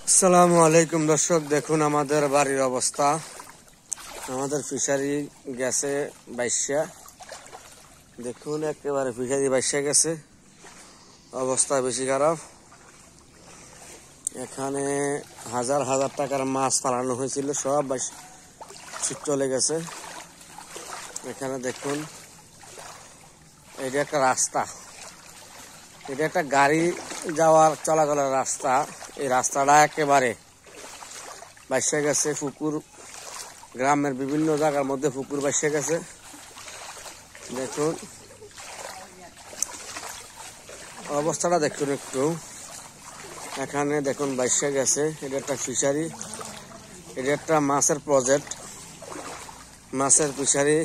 আসসালামু আলাইকুম দর্শক, দেখুন আমাদের বাড়ির অবস্থা। আমাদের ফিশারি গেছে বাইশা, দেখুন একেবারে ফিশারি বাইশা গেছে, অবস্থা বেশি খারাপ। এখানে হাজার হাজার টাকার মাছ পালানো হয়েছিল, সব চলে গেছে। এখানে দেখুন, এটা একটা রাস্তা, এটা একটা গাড়ি যাওয়ার চলাচলের রাস্তা। এই রাস্তাটা একেবারে বাইসে গেছে। পুকুর, গ্রামের বিভিন্ন জায়গার মধ্যে পুকুর বাইসে গেছে। দেখুন অবস্থাটা দেখুন একটু। এখানে দেখুন বাইসে গেছে। এটা একটা ফিশারি, এটা একটা মাছের প্রজেক্ট, মাছের ফিশারি।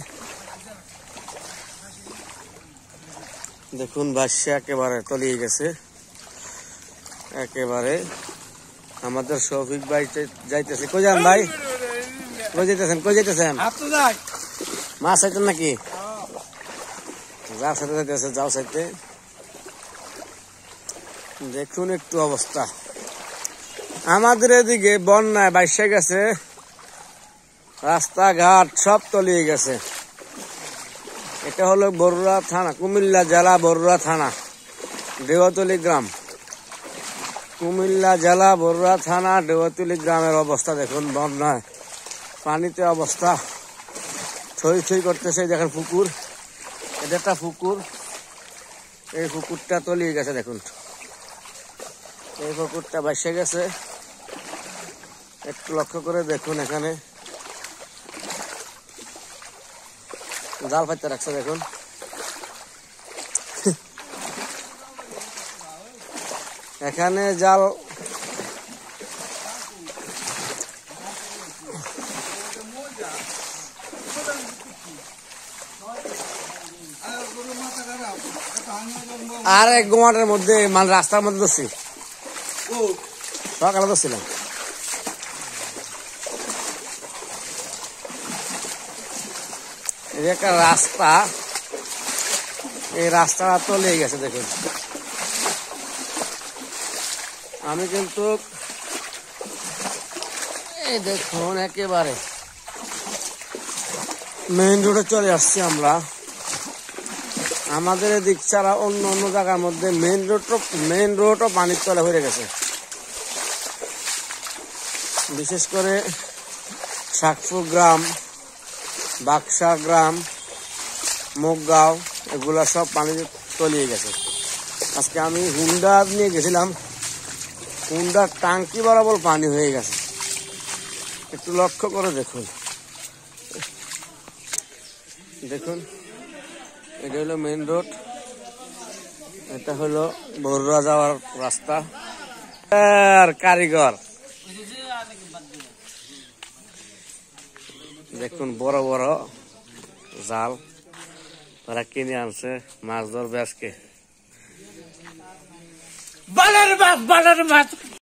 দেখুন বাইসে একেবারে তলিয়ে গেছে একেবারে। আমাদের শফিক ভাই যাইতেছে। কই যান ভাই? কই যাইতেছেন? মাছ চাইতেন নাকি? যা সাথে যাইতেছে, যাও চাইতে। দেখুন একটু অবস্থা। আমাদের এদিকে বন্যায় বাইসে গেছে, রাস্তাঘাট সব তলিয়ে গেছে। এটা হলো বরুড়া থানা, কুমিল্লা জেলা বরুড়া থানা, দেওয়াতলি গ্রাম। কুমিল্লা জেলা বরুড়া থানা দেওয়াতলি গ্রামের অবস্থা দেখুন। বন্যায় পানিতে অবস্থা থই থই করতেছে। দেখেন পুকুর, এটা একটা পুকুর, এই পুকুরটা তলিয়ে গেছে। দেখুন এই পুকুরটা ভাসে গেছে, একটু লক্ষ্য করে দেখুন। এখানে জাল পাইতে রাখছে, দেখুন এখানে জাল। আর এক গোমাটের মধ্যে, মানে রাস্তার মধ্যে ধরছি, সকালে ধরছিলাম। এটা একটা রাস্তা, এই রাস্তাটা তলিয়ে গেছে। দেখুন আমি কিন্তু এই দেখুন একেবারে মেইন রোডে চলে আসছি আমরা। আমাদের এদিক ছাড়া অন্য অন্য জায়গার মধ্যে মেইন রোডও পানির তলে হয়ে গেছে। বিশেষ করে শাকপুর গ্রাম, বাক্সা গ্রাম, মুগগাঁও, এগুলা সব পানি তলিয়ে গেছে। আজকে আমি হুন্ডা নিয়ে গেছিলাম, হুন্ডার টাঙ্কি বরাবর পানি হয়ে গেছে। একটু লক্ষ্য করে দেখুন। দেখুন এটা হলো মেইন রোড, এটা হলো বরুড়া যাওয়ার রাস্তা। আর কারিগর দেখুন, বড় বড় জাল তারা কিনে আনছে, মাছ ধরবে আজকে। বালার মাছ